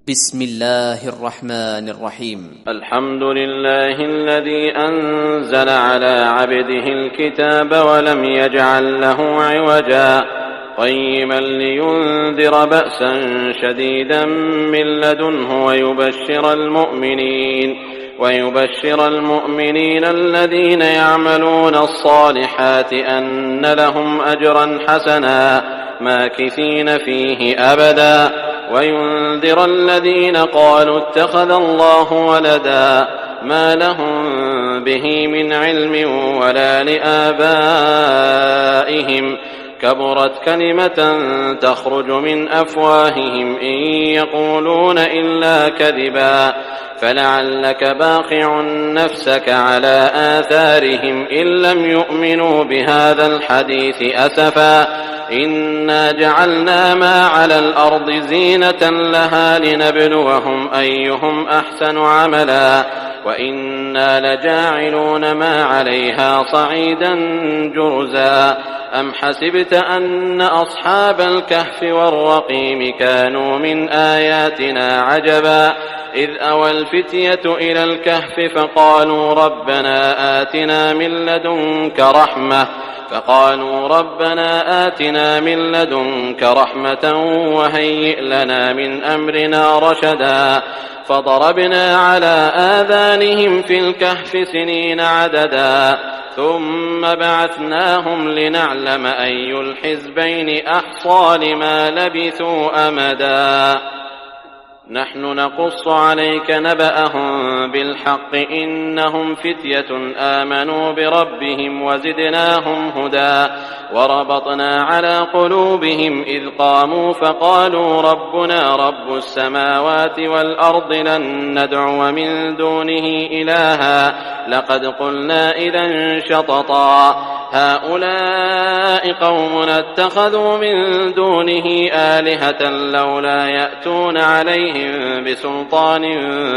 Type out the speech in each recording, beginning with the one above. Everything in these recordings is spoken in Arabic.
بسم الله الرحمن الرحيم. الحمد لله الذي أنزل على عبده الكتاب ولم يجعل له عوجا قيما لينذر بأسا شديدا من لدنه ويبشر المؤمنين الذين يعملون الصالحات أن لهم أجرا حسنا ماكثين فيه أبدا وينذر الذين قالوا اتخذ الله ولدا ما لهم به من علم ولا لآبائهم كبرت كلمة تخرج من أفواههم إن يقولون إلا كذبا فلعلك باخع نفسك على آثارهم إن لم يؤمنوا بهذا الحديث أسفا إنا جعلنا ما على الأرض زينة لها لنبلوهم أيهم أحسن عملا وإنا لجاعلون ما عليها صعيدا جرزا أم حسبت أن أصحاب الكهف والرقيم كانوا من آياتنا عجبا إذ أوى الفتية إلى الكهف فقالوا ربنا آتنا من لدنك رحمة وهيئ لنا من أمرنا رشدا فضربنا على آذانهم في الكهف سنين عددا ثم بعثناهم لنعلم أي الحزبين أحصى لما لبثوا أمدا نحن نقص عليك نبأهم بالحق إنهم فتية آمنوا بربهم وزدناهم هدى وربطنا على قلوبهم إذ قاموا فقالوا ربنا رب السماوات والأرض لن ندعو من دونه إلها لقد قلنا إذا شططا هؤلاء قومنا اتخذوا من دونه آلهة لولا يأتون عليهم بسلطان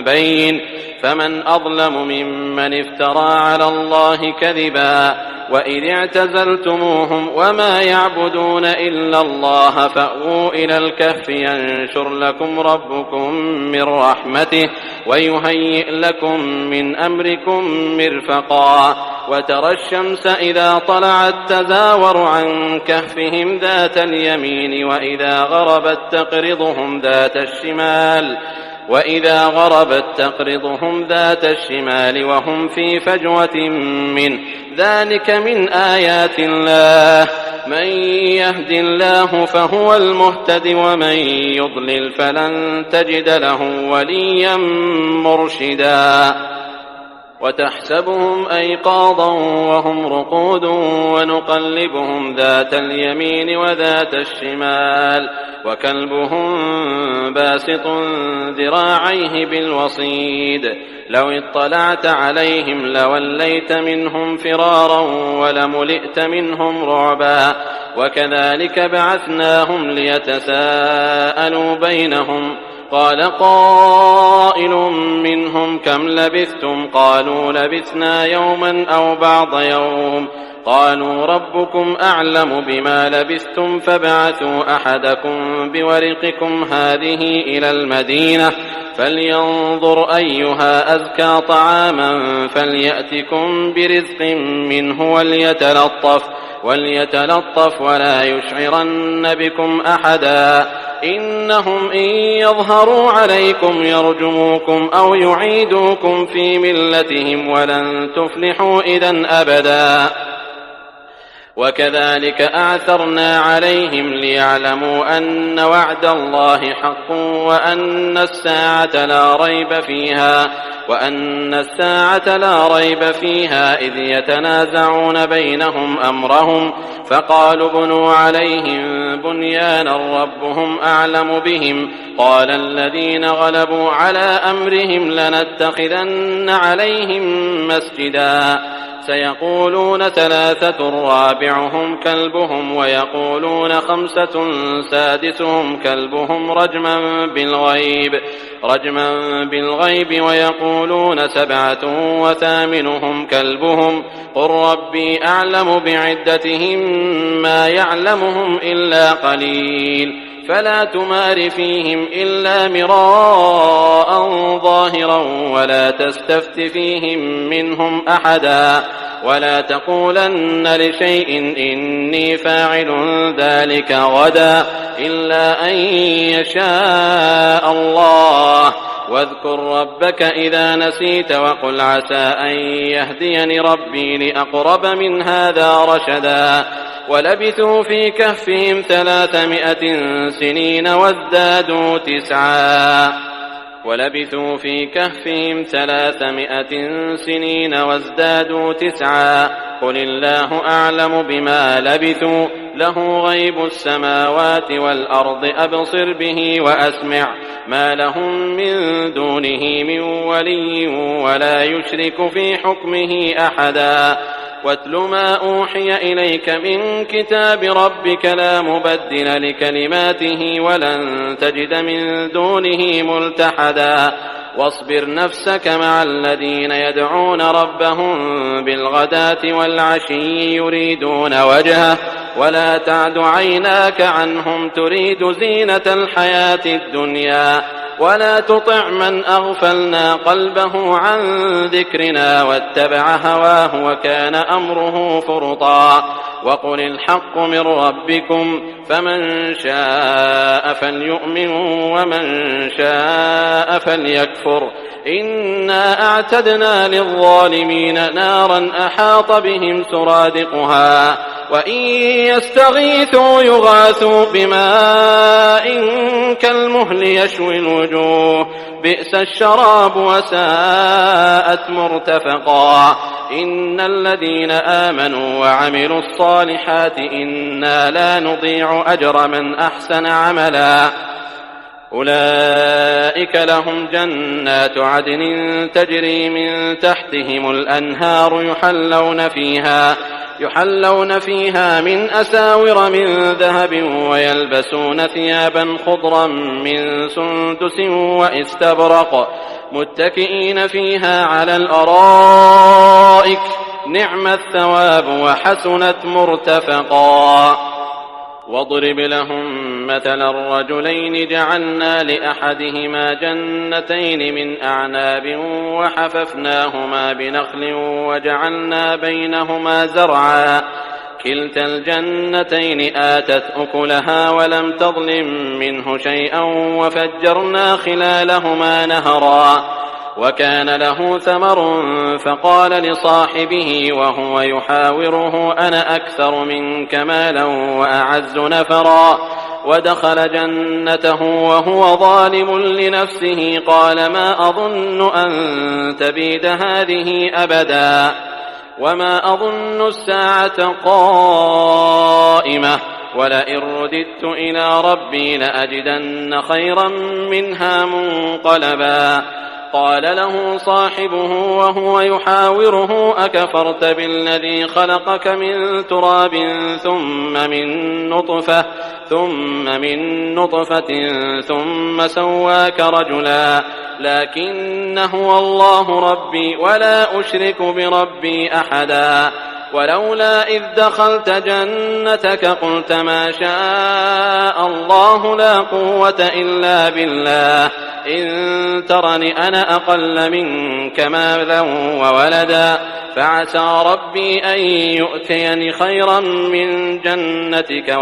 بين فمن أظلم ممن افترى على الله كذبا وإذ اعتزلتموهم وما يعبدون إلا الله فأووا إلى الكهف ينشر لكم ربكم من رحمته ويهيئ لكم من أمركم مرفقا وترى الشمس إذا طلعت تزاور عن كهفهم ذات اليمين وإذا غربت تقرضهم ذات الشمال وهم في فجوة منه ذلك من آيات الله من يهد الله فهو المهتد ومن يضلل فلن تجد له وليا مرشدا وتحسبهم أيقاظا وهم رقود ونقلبهم ذات اليمين وذات الشمال وكلبهم باسط ذراعيه بالوصيد لو اطلعت عليهم لوليت منهم فرارا ولملئت منهم رعبا وكذلك بعثناهم ليتساءلوا بينهم قال قائل منهم كم لبثتم قالوا لبثنا يوما أو بعض يوم قالوا ربكم أعلم بما لبثتم فابعثوا أحدكم بورقكم هذه إلى المدينة فلينظر أيها أزكى طعاما فليأتكم برزق منه وليتلطف ولا يشعرن بكم أحدا إنهم إن يظهروا عليكم يرجموكم أو يعيدوكم في ملتهم ولن تفلحوا إذن أبدا وكذلك أعثرنا عليهم ليعلموا أن وعد الله حق وأن الساعة لا ريب فيها إذ يتنازعون بينهم أمرهم فقالوا بنوا عليهم بنيانا ربهم أعلم بهم قال الذين غلبوا على أمرهم لنتخذن عليهم مسجدا سيقولون 3 رابعهم كلبهم ويقولون 5 سادسهم كلبهم رجما بالغيب ويقولون 7 وثامنهم كلبهم قل ربي أعلم بعدتهم ما يعلمهم إلا قليل فلا تمار فيهم إلا مراء ظاهرا ولا تستفت فيهم منهم أحدا ولا تقولن لشيء إني فاعل ذلك غدا إلا أن يشاء الله واذكر ربك إذا نسيت وقل عسى أن يهديني ربي لأقرب من هذا رشدا ولبثوا في كهفهم 300 سنين وازدادوا تسعا قل الله أعلم بما لبثوا له غيب السماوات والأرض أبصر به وأسمع ما لهم من دونه من ولي ولا يشرك في حكمه أحدا واتل ما أوحي إليك من كتاب ربك لا مبدل لكلماته ولن تجد من دونه ملتحدا واصبر نفسك مع الذين يدعون ربهم بالغداة والعشي يريدون وجهه ولا تعد عيناك عنهم تريد زينة الحياة الدنيا ولا تطع من أغفلنا قلبه عن ذكرنا واتبع هواه وكان أمره فرطا وقل الحق من ربكم فمن شاء فليؤمن ومن شاء فليكفر إنا أعتدنا للظالمين نارا أحاط بهم سرادقها وإن يستغيثوا يغاثوا بماء كالمهل يشوي الوجوه بئس الشراب وساءت مرتفقا إن الذين آمنوا وعملوا الصالحات إنا لا نضيع أجر من أحسن عملا أولئك لهم جنات عدن تجري من تحتهم الأنهار يحلون فيها من أساور من ذهب ويلبسون ثيابا خضرا من سندس واستبرق متكئين فيها على الأرائك نعم الثواب وحسنت مرتفقا واضرب لهم مثل الرجلين جعلنا لأحدهما جنتين من أعناب وحففناهما بنخل وجعلنا بينهما زرعا كلتا الجنتين آتت أكلها ولم تظلم منه شيئا وفجرنا خلالهما نهرا وكان له ثمر فقال لصاحبه وهو يحاوره أنا أكثر منك مالا وأعز نفرا ودخل جنته وهو ظالم لنفسه قال ما أظن أن تبيد هذه أبدا وما أظن الساعة قائمة ولئن رددت إلى ربي لأجدن خيرا منها منقلبا قال له صاحبه وهو يحاوره أكفرت بالذي خلقك من تراب ثم من نطفة ثم سواك رجلا لكن هو الله ربي ولا أشرك بربي أحدا ولولا إذ دخلت جنتك قلت ما شاء الله لا قوة إلا بالله إن ترني أنا أقل منك مالا وولدا فعسى ربي أن يؤتيني خيرا من جنتك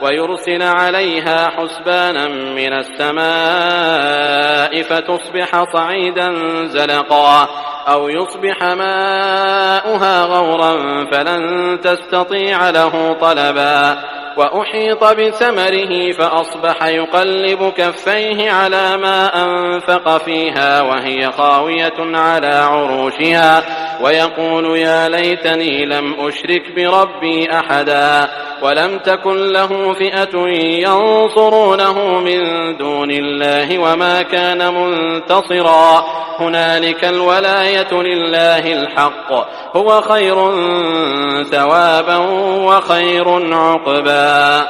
ويرسل عليها حسبانا من السماء فتصبح صعيدا زلقا أو يصبح ماؤها غورا فلن تستطيع له طلبا وأحيط بثمره فأصبح يقلب كفيه على ما أنفق فيها وهي خاوية على عروشها ويقول يا ليتني لم أشرك بربي أحدا ولم تكن له فئة ينصرونه من دون الله وما كان منتصرا هنالك الولاية لله الحق هو خير ثوابا وخير عقبا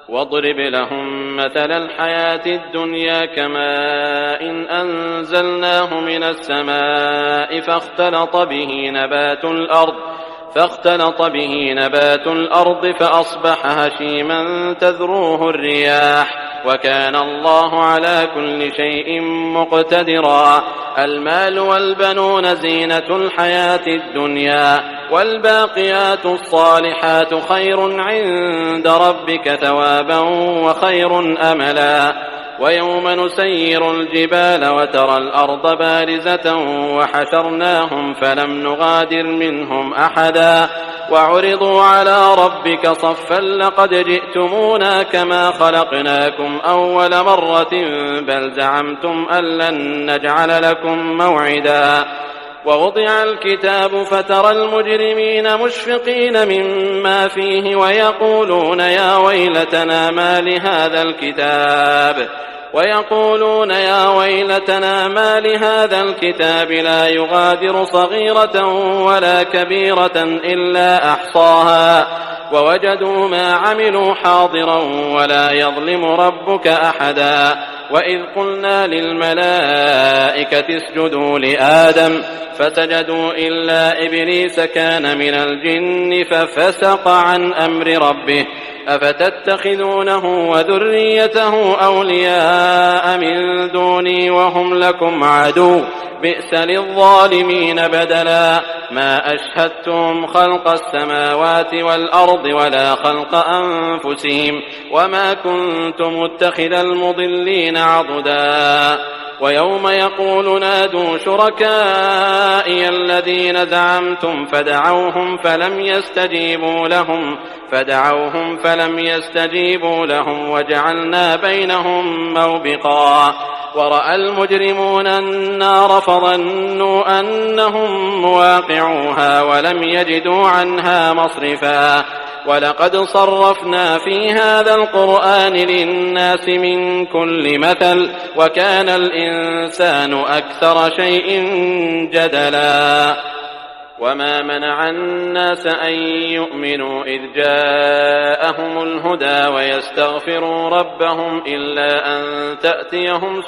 واضرب لهم مثل الحياة الدنيا كماء إن أنزلناه من السماء فاختلط به نبات الأرض فأصبح هشيما تذروه الرياح وكان الله على كل شيء مقتدرا. المال والبنون زينة الحياة الدنيا والباقيات الصالحات خير عند ربك ثوابا وخير أملا. ويوم نسير الجبال وترى الأرض بارزة وحشرناهم فلم نغادر منهم أحدا وعرضوا على ربك صفا لقد جئتمونا كما خلقناكم أول مرة بل زعمتم أن لن نجعل لكم موعدا. ووضع الكتاب فترى المجرمين مشفقين مما فيه ويقولون يا ويلتنا ما لهذا الكتاب لا يغادر صغيرة ولا كبيرة إلا أحصاها ووجدوا ما عملوا حاضرا ولا يظلم ربك أحدا. وإذ قلنا للملائكة اسجدوا لآدم فسجدوا إلا إبليس كان من الجن ففسق عن أمر ربه أفتتخذونه وذريته أولياء من دوني وهم لكم عدو بئس للظالمين بدلا. ما أشهدتم خلق السماوات والأرض ولا خلق أنفسهم وما كنت متخذ المضلين عضدا. ويوم يقول نادوا شركائي الذين زعمتم فدعوهم فلم يستجيبوا لهم وجعلنا بينهم موبقا. ورأى المجرمون النار فظنوا أنهم مواقعوها ولم يجدوا عنها مصرفا. ولقد صرفنا في هذا القرآن للناس من كل مثل وكان الإنسان أكثر شيء جدلا. وما منع الناس أن يؤمنوا إذ جاءهم الهدى ويستغفروا ربهم إلا أن تأتيهم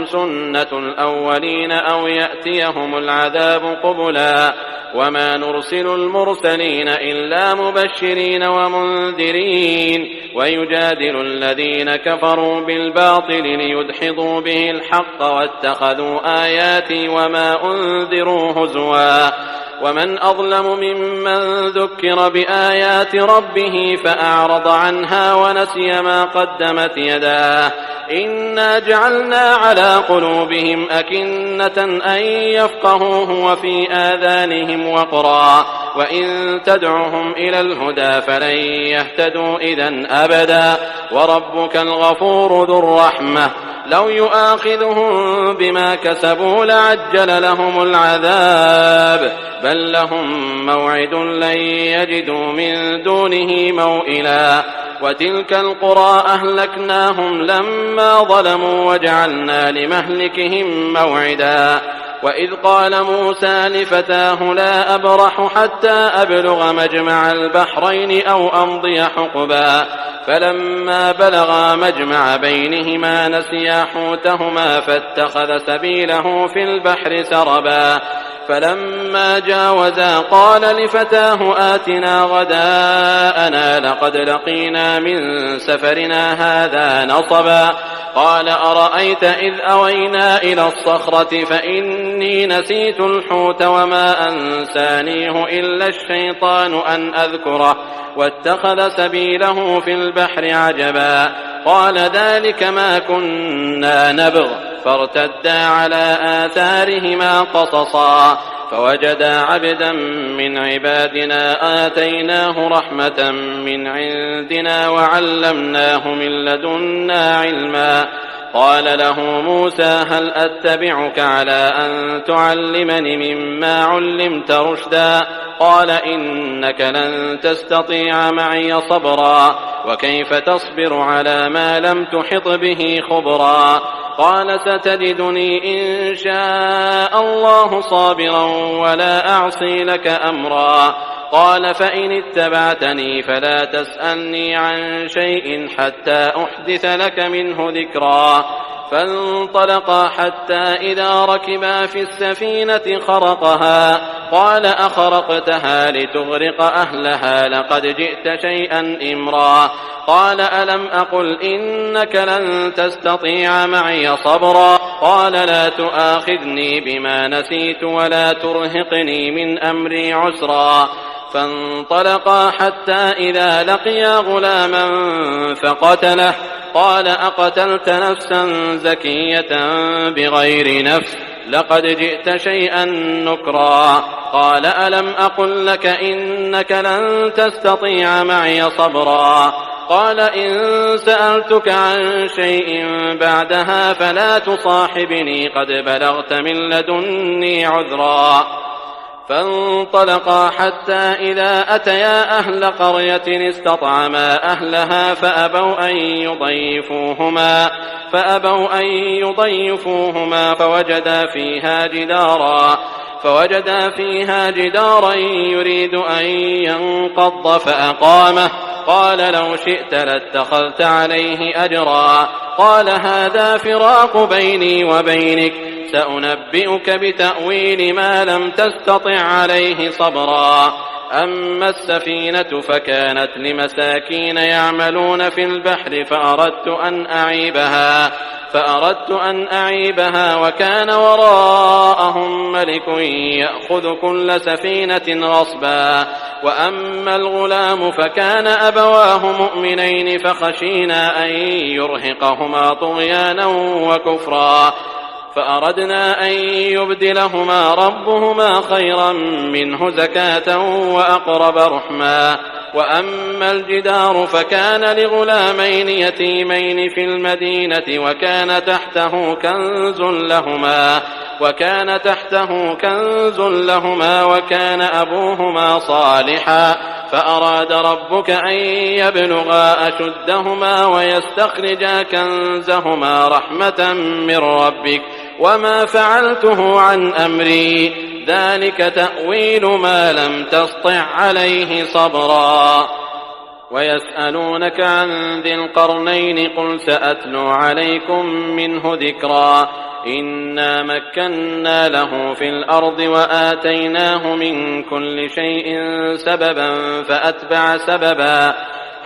سنة الأولين أو يأتيهم العذاب قبلا. وما نرسل المرسلين إلا مبشرين ومنذرين ويجادل الذين كفروا بالباطل ليدحضوا به الحق واتخذوا آياتي وما أنذروا هزوا. ومن أظلم ممن ذكر بآيات ربه فأعرض عنها ونسي ما قدمت يداه إنا جعلنا على قلوبهم أكنة أن يفقهوه وفي آذانهم وقرا وإن تدعهم إلى الهدى فلن يهتدوا إذن أبدا. وربك الغفور ذو الرحمة لو يؤاخذهم بما كسبوا لعجل لهم العذاب بل لهم موعد لن يجدوا من دونه موئلا. وتلك القرى أهلكناهم لما ظلموا وجعلنا لمهلكهم موعدا. وإذ قال موسى لفتاه لا أبرح حتى أبلغ مجمع البحرين أو أمضي حقبا فلما بلغا مجمع بينهما نسيا حوتهما فاتخذ سبيله في البحر سربا. فلما جاوزا قال لفتاه آتنا غداءنا لقد لقينا من سفرنا هذا نصبا. قال أرأيت إذ أوينا إلى الصخرة فإني نسيت الحوت وما أنسانيه إلا الشيطان أن أذكره واتخذ سبيله في البحر عجبا. قال ذلك ما كنا نبغ فارتدا على آثارهما قصصا فوجدا عبدا من عبادنا آتيناه رحمة من عندنا وعلمناه من لدنا علما. قال له موسى هل أتبعك على أن تعلمني مما علمت رشدا قال إنك لن تستطيع معي صبرا وكيف تصبر على ما لم تحط به خبرا. قال ستجدني إن شاء الله صابرا ولا أعصي لك أمرا. قال فإن اتبعتني فلا تسألني عن شيء حتى أحدث لك منه ذكرا. فانطلقا حتى إذا ركبا في السفينة خرقها قال أخرقتها لتغرق أهلها لقد جئت شيئا إمرا قال ألم أقل إنك لن تستطيع معي صبرا قال لا تؤاخذني بما نسيت ولا ترهقني من أمري عسرا فانطلقا حتى إذا لقيا غلاما فقتله قال أقتلت نفسا زكية بغير نفس لقد جئت شيئا نكرا قال ألم أقل لك إنك لن تستطيع معي صبرا قال إن سألتك عن شيء بعدها فلا تصاحبني قد بلغت من لدني عذرا فانطلقا حتى إذا أتيا أهل قرية استطعما أهلها فأبوا أن يضيفوهما فوجدا فيها جدارا يريد أن ينقض فأقامه قال لو شئت لاتخذت عليه أجرا قال هذا فراق بيني وبينك سأنبئك بتأويل ما لم تستطع عليه صبرا أما السفينة فكانت لمساكين يعملون في البحر فأردت أن أعيبها وكان وراءهم ملك يأخذ كل سفينة غصبا وأما الغلام فكان أبواه مؤمنين فخشينا أن يرهقهما طغيانا وكفرا فأردنا أن يبدلهما ربهما خيرا منه زكاة وأقرب رحما وأما الجدار فكان لغلامين يتيمين في المدينة وكان تحته كنز لهما وكان أبوهما صالحا فأراد ربك أن يبلغا أشدهما ويستخرجا كنزهما رحمة من ربك وما فعلته عن أمري ذلك تأويل ما لم تسطع عليه صبرا ويسألونك عن ذي القرنين قل سأتلو عليكم منه ذكرا إنا مكنا له في الأرض وآتيناه من كل شيء سببا فأتبع سببا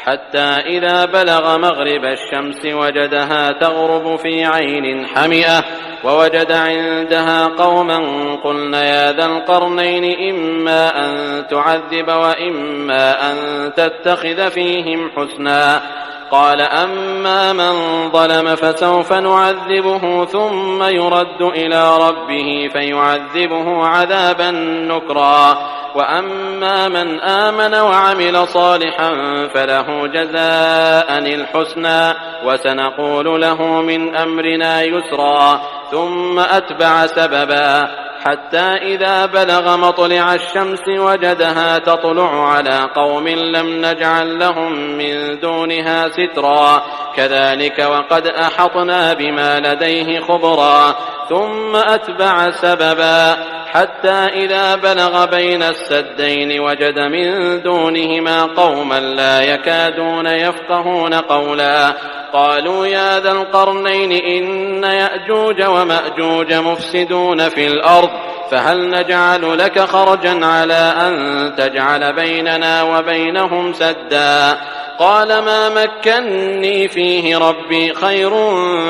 حتى إذا بلغ مغرب الشمس وجدها تغرب في عين حمئة ووجد عندها قوما قلنا يا ذا القرنين إما أن تعذب وإما أن تتخذ فيهم حسنا قال أما من ظلم فسوف نعذبه ثم يرد إلى ربه فيعذبه عذابا نكرا وأما من آمن وعمل صالحا فله جزاء الحسنى وسنقول له من أمرنا يسرا ثم أتبع سببا حتى إذا بلغ مطلع الشمس وجدها تطلع على قوم لم نجعل لهم من دونها سترا كذلك وقد أحطنا بما لديه خبرا ثم أتبع سببا حتى إذا بلغ بين السدين وجد من دونهما قوما لا يكادون يفقهون قولا قالوا يا ذا القرنين إن يأجوج ومأجوج مفسدون في الأرض فهل نجعل لك خرجا على أن تجعل بيننا وبينهم سدا قال ما مكني فيه ربي خير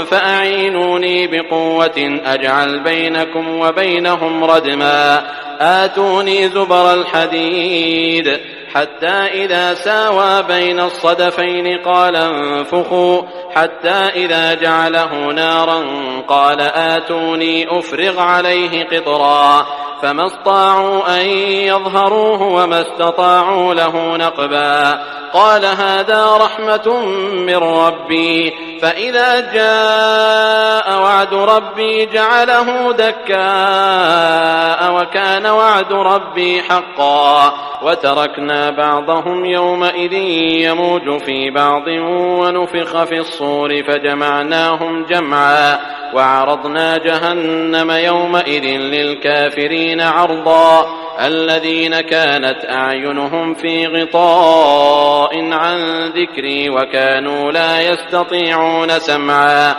فأعينوني بقوة أجعل بينكم وبينهم ردما آتوني زبر الحديد حتى إذا ساوى بين الصدفين قال انفخوا حتى إذا جعله نارا قال آتوني أفرغ عليه قطرا فما استطاعوا أن يظهروه وما استطاعوا له نقبا قال هذا رحمة من ربي فإذا جاء وعد ربي جعله دكاء وكان وعد ربي حقا وتركنا بعضهم يومئذ يموج في بعض ونفخ في الصور فجمعناهم جمعا وعرضنا جهنم يومئذ للكافرين عرضا الذين كانت أعينهم في غطاء عن ذكري وكانوا لا يستطيعون سمعا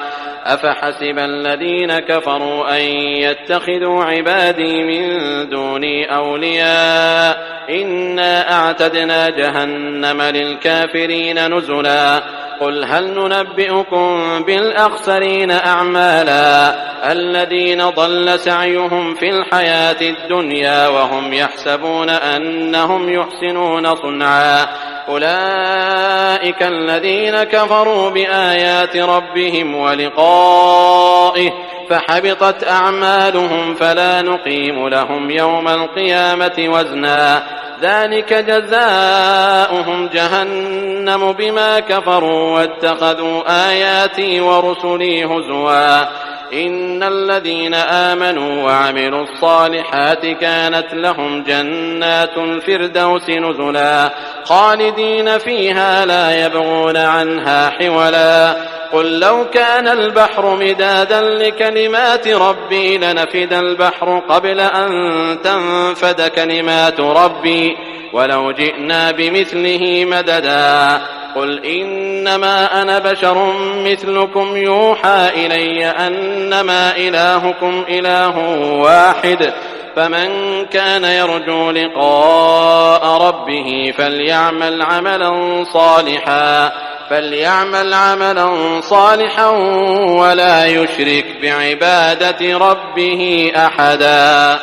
أفحسب الذين كفروا أن يتخذوا عبادي من دوني أولياء إنا أعتدنا جهنم للكافرين نزلا قل هل ننبئكم بالأخسرين أعمالا الذين ضل سعيهم في الحياة الدنيا وهم يحسبون أنهم يحسنون صنعا أولئك الذين كفروا بآيات ربهم ولقائه فحبطت أعمالهم فلا نقيم لهم يوم القيامة وزنا ذلك جزاؤهم جهنم بما كفروا واتخذوا آياتي ورسلي هزوا إن الذين آمنوا وعملوا الصالحات كانت لهم جنات الفردوس نزلا خالدين فيها لا يبغون عنها حولا قل لو كان البحر مدادا لكلمات ربي لنفد البحر قبل أن تنفد كلمات ربي ولو جئنا بمثله مددا قل إنما أنا بشر مثلكم يوحى إلي أنما إلهكم إله واحد فمن كان يرجو لقاء ربه فليعمل عملا صالحا ولا يشرك بعبادة ربه أحدا.